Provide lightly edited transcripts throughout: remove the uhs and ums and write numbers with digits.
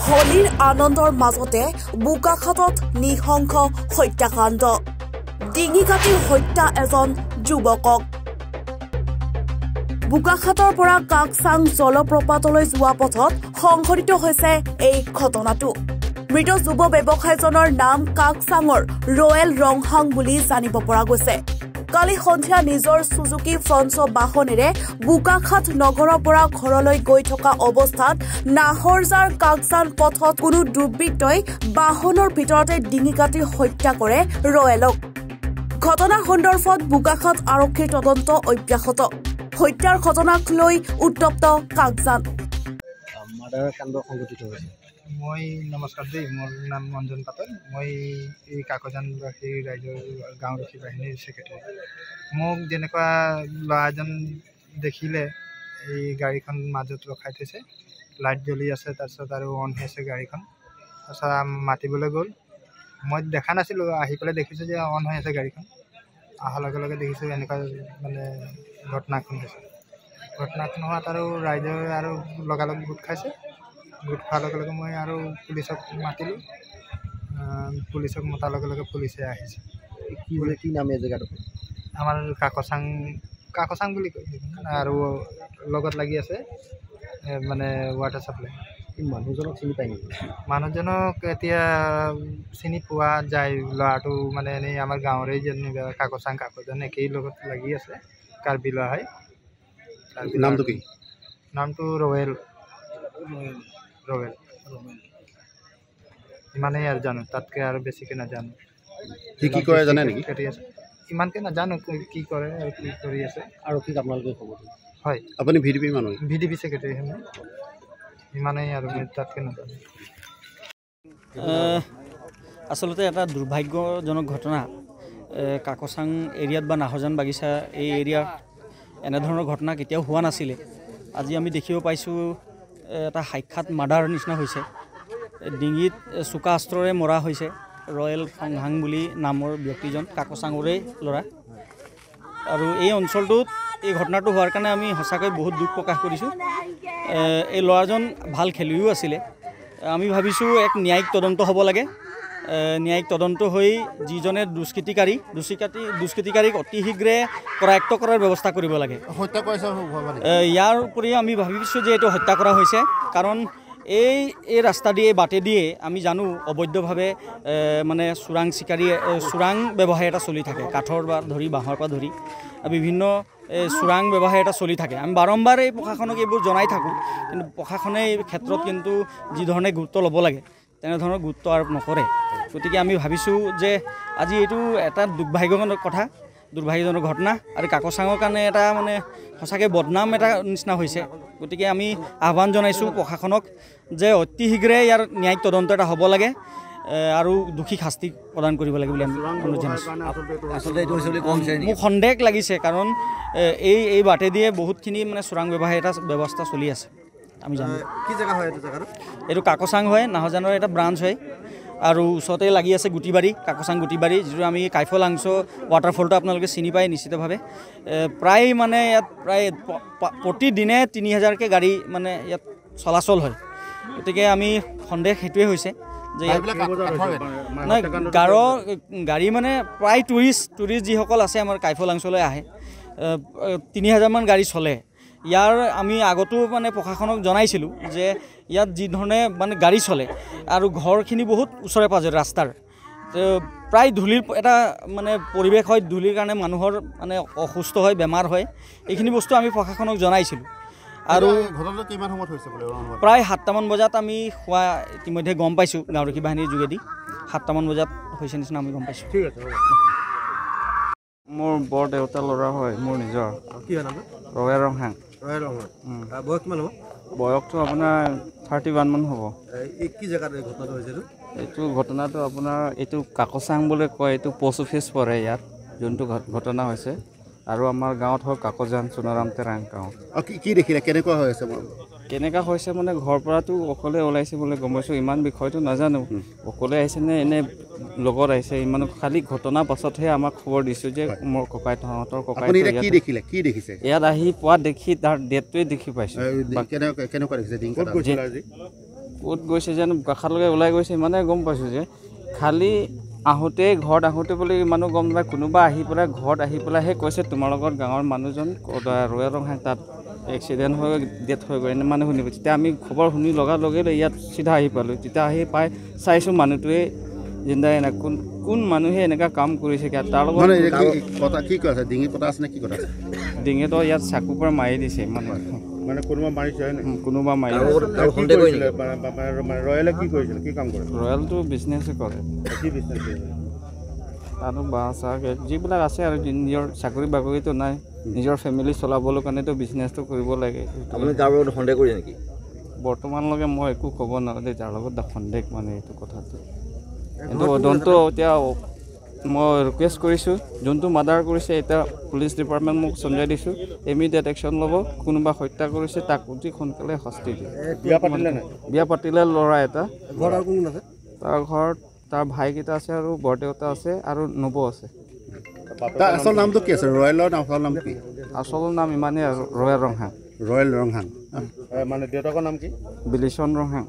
হোলীৰ আনন্দৰ মাজতে বোকাখাটত নিহংস হত্যাকাণ্ড ডিঙি কাটি হত্যা এজন যুৱকক বোকাখাটৰ পৰা কাকচাং জলপ্ৰপাতলৈ যোৱা পথত সংঘটিত হৈছে এই ঘটনাটো মৃত যুৱ ব্যৱসায়ীজনৰ নাম কাকচাঙৰ ৰয়েল ৰংহাং বুলি জানিব পৰা গৈছে কালি সন্ধিয়া নিজৰ সুজুকি ফ্ৰন্সো বাহনেৰে বোকাখাট নগৰৰ পৰা ঘৰলৈ গৈ থকা অৱস্থাত নাহৰজাৰ কাকচাং পথত কোনো দুৰ্বৃত্তই বাহনৰ ভিতৰতে ডিঙি কাটি হত্যা কৰে ৰয়েলক ঘটনা সন্দৰ্ভত বোকাখাট আৰক্ষীৰ তদন্ত অব্যাহত হত্যাৰ ঘটনাক লৈ উত্তপ্ত কাকচাং মাৰ্ডাৰ কাণ্ড সংঘটিত হৈছে মই নমস্কাৰ দেই মোৰ নাম মঞ্জন পাটল মই এই কাকজানবাসী ৰাইজৰ গাঁওৰক্ষী বাহিনীৰ ছেক্ৰেটাৰী মোক যেনেকুৱা ল'ৰা এজন দেখিলে এই গাড়ীখন মাজত ৰখাই থৈছে লাইট জ্বলি আছে তাৰপিছত আৰু অন হৈছে গাড়ীখন তাৰপিছত মাতিবলৈ গ'ল মই দেখা নাছিলোঁ আহি পেলাই দেখিছোঁ যে অন হৈ আছে গাড়ীখন অহাৰ লগে লগে দেখিছোঁ এনেকুৱা মানে ঘটনাখন হৈছে ঘটনাখন হোৱাত আৰু ৰাইজে আৰু লগালগ গোট খাইছে গোট খোৱাৰ লগে লগে মই আৰু পুলিচক মাতিলোঁ পুলিচক মতাৰ লগে লগে পুলিচে আহিছে কি নামে জেগাটো আমাৰ কাকচাং বুলি কয় আৰু লগত লাগি আছে মানে ৱাটাৰ চাপ্লাই মানুহজনক চিনি পায় নেকি মানুহজনক এতিয়া চিনি পোৱা যায় ল'ৰাটো মানে এনেই আমাৰ গাঁৱৰে যেনিবা কাকজান একেই লগত লাগি আছে কাৰ্বি লোৱা হয় নামটো কি নামটো ৰয়েল ইমানেই আৰু জানো তাতকৈ আৰু বেছিকৈ নাজানো কি কৰে জানে নেকি ইমানকৈ নাজানো কি কৰে আৰু কি কৰি আছে আৰক্ষীক আপোনালোকে খবৰ হয় আপুনি ভিডিপি মানুহ ভিডিপি ছেক্ৰেটাৰী হয় ইমানেই আৰু মই তাতকৈ নাজানো আচলতে এটা দুৰ্ভাগ্যজনক ঘটনা কাকচাং এৰিয়াত বা নাহৰজান বাগিচা এই এৰিয়াত এনেধৰণৰ ঘটনা কেতিয়াও হোৱা নাছিলে আজি আমি দেখিব পাইছোঁ এটা সাক্ষাৎ মাৰ্ডাৰ নিচিনা হৈছে ডিঙিত চোকা অস্ত্ৰৰে মৰা হৈছে ৰয়েল ৰংহাং বুলি নামৰ ব্যক্তিজন কাকচাঙৰে ল'ৰা আৰু এই অঞ্চলটোত এই ঘটনাটো হোৱাৰ কাৰণে আমি সঁচাকৈ বহুত দুখ প্ৰকাশ কৰিছোঁ এই ল'ৰাজন ভাল খেলুৱৈও আছিলে আমি ভাবিছোঁ এক ন্যায়িক তদন্ত হ'ব লাগে ন্যায়িক তদন্ত হৈ যিজনে দুষ্কৃতিকাৰীক অতি শীঘ্ৰে কৰায়ত্ব কৰাৰ ব্যৱস্থা কৰিব লাগে হত্যা কৰিছে ইয়াৰ উপৰিও আমি ভাবিছোঁ যে এইটো হত্যা কৰা হৈছে কাৰণ এই ৰাস্তা দিয়ে এই বাটে দিয়ে আমি জানো অবৈধভাৱে মানে চোৰাং ব্যৱসায় এটা চলি থাকে কাঠৰ পৰা ধৰি বাঁহৰ পৰা ধৰি বিভিন্ন চোৰাং ব্যৱসায় এটা চলি থাকে আমি বাৰম্বাৰ এই প্ৰশাসনক এইবোৰ জনাই থাকোঁ কিন্তু প্ৰশাসনে এই ক্ষেত্ৰত কিন্তু যিধৰণে গুৰুত্ব ল'ব লাগে তেনেধৰণৰ গুৰুত্ব আৰোপ নকৰে গতিকে আমি ভাবিছোঁ যে আজি এইটো এটা দুৰ্ভাগ্যজনক ঘটনা আৰু কাকচাঙৰ কাৰণে এটা মানে সঁচাকৈ বদনাম এটা নিচিনা হৈছে গতিকে আমি আহ্বান জনাইছোঁ প্ৰশাসনক যে অতি শীঘ্ৰে ইয়াৰ ন্যায়িক তদন্ত এটা হ'ব লাগে আৰু দোষীক শাস্তি প্ৰদান কৰিব লাগে বুলি আমি অনুৰোধ জনাইছোঁ মোক সন্দেহ লাগিছে কাৰণ এই বাটে দিয়ে বহুতখিনি মানে চোৰাং ব্যৱস্থা চলি আছে আমি জানো কি জেগা হয় এইটো জেগাটো এইটো কাকচাং হয় নাহৰজানৰ এটা ব্ৰাঞ্চ হয় আৰু ওচৰতে লাগি আছে গুটিবাৰী কাকচাং গুটিবাৰী যিটো আমি কাইফলাংছ ৱাটাৰফলটো আপোনালোকে চিনি পায় নিশ্চিতভাৱে প্ৰায় মানে ইয়াত প্ৰায় প্ৰতিদিনে 3000কৈ গাড়ী মানে ইয়াত চলাচল হয় গতিকে আমি সন্দেহ সেইটোৱে হৈছে যে গাড়ী মানে প্ৰায় টুৰিষ্ট যিসকল আছে আমাৰ কাইফলাংছলৈ আহে 3000মান গাড়ী চলে ইয়াৰ আমি আগতো মানে প্ৰশাসনক জনাইছিলোঁ যে ইয়াত যিধৰণে মানে গাড়ী চলে আৰু ঘৰখিনি বহুত ওচৰে পাজৰে ৰাস্তাৰ প্ৰায় ধূলিৰ এটা মানে পৰিৱেশ হয় ধূলিৰ কাৰণে মানুহৰ মানে অসুস্থ হয় বেমাৰ হয় এইখিনি বস্তু আমি প্ৰশাসনক জনাইছিলোঁ আৰু কিমান সময়ত হৈছে প্ৰায় 7টামান বজাত আমি হোৱা ইতিমধ্যে গম পাইছোঁ গাঁওৰক্ষী বাহিনীৰ যোগেদি 7টামান বজাত হৈছে নিচিনা আমি গম পাইছোঁ ঠিক আছে মোৰ বৰ দেউতা ল'ৰা হয় মোৰ নিজৰ কি হয় নাম ৰয়েল ৰংহাং বয়স কিমান হ'ব বয়সটো আপোনাৰ 31 মান হ'ব কি জেগাত এই ঘটনাটো হৈছে এইটো ঘটনাটো আপোনাৰ এইটো কাকচাং বুলি কয় এইটো পোষ্ট অফিচ পৰে ইয়াত যোনটো ঘটনা হৈছে আৰু আমাৰ গাঁৱত হ'ল কাকজান সোণাৰাম তেৰাং গাঁও কি দেখিলে কেনেকুৱা হৈ আছে কেনেকুৱা হৈছে মানে ঘৰৰ পৰাতো অকলে ওলাইছে বুলি গম পাইছোঁ ইমান বিষয়টো নাজানো অকলে আহিছে নে এনে লগত আহিছে ইমান খালি ঘটনাৰ পাছতহে আমাক খবৰ দিছোঁ যে মোৰ ককাইহঁতৰ ককাই ইয়াত আহি পোৱা দেখি তাৰ ডেটটোৱে দেখি পাইছোঁ ক'ত গৈছে যেন কাষালৈকে ওলাই গৈছে ইমানে গম পাইছোঁ যে খালি ঘৰত আহোঁতে বুলি মানুহ গম নাপায় কোনোবা আহি পেলাই ঘৰত আহি পেলাইহে কৈছে তোমাৰ লগত গাঁৱৰ মানুহজন ৰয়েল ৰংহাং তাত এক্সিডেণ্ট হৈ ডেথ হৈ গ'ল এনে মানে শুনিব তেতিয়া আমি খবৰ শুনি লগে ইয়াত চিধা আহি পালোঁ তেতিয়া আহি পাই চাইছোঁ মানুহটোৱে জিন্দাই নাই কোন মানুহে এনেকুৱা কাম কৰিছে তাৰ লগত ডিঙিটো ইয়াত চাকুৰ পৰা মাৰি দিছে মানে কোনোবা মাৰিছে কোনোবা মাৰি ৰয়েলে কি কৰিছিল কি কাম কৰে ৰয়েলটো বিজনেছে কৰে কি বিজনেছ আৰু বাঁহ চাহ যিবিলাক আছে আৰু নিজৰ চাকৰি বাকৰিটো নাই নিজৰ ফেমিলি চলাবলৈ কাৰণেতো বিজনেছটো কৰিব লাগে আপুনি তাৰ লগত সন্দেহ কৰিছে নেকি বৰ্তমানলৈকে মই একো ক'ব নোৱাৰোঁ দেই যাৰ লগত সন্দেহ মানে এইটো কথাটো কিন্তু তদন্ত এতিয়া মই ৰিকুৱেষ্ট কৰিছোঁ যোনটো মাৰ্ডাৰ কৰিছে এতিয়া পুলিচ ডিপাৰ্টমেণ্ট মোক চঞ্জাই দিছোঁ ইমিডিয়েট একশ্যন ল'ব কোনোবা হত্যা কৰিছে তাক অতি সোনকালে শাস্তি দিয়ে বিয়া পাতিলে ল'ৰা এটা তাৰ ঘৰত তাৰ ভাইকেইটা আছে আৰু বৰদেউতা আছে আৰু নবৌ আছে আচল নামটো কি আছে ৰয়েলৰ আচল নাম কি আচল নাম ইমানেই আৰু ৰয়েল ৰংহাং মানে দেউতাকৰ নাম কি বিলিচন ৰংহাং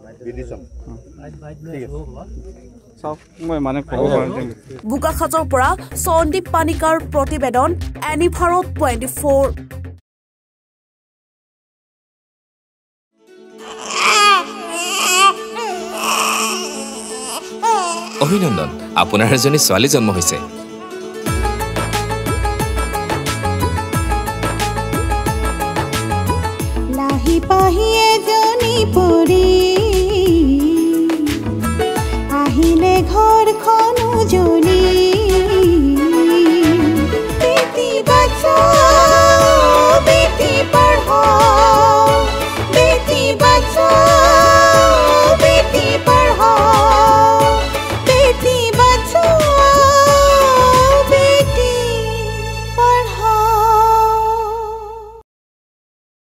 চাওক মই মানে ক'ব পাৰিম বোকাখাতৰ পৰা সন্দীপ পানিকাৰ প্ৰতিবেদন এনিভাৰত 24 অভিনন্দন আপোনাৰ এজনী ছোৱালী জন্ম হৈছে লাহি পাহি এজনী পৰি আহিলে ঘৰখন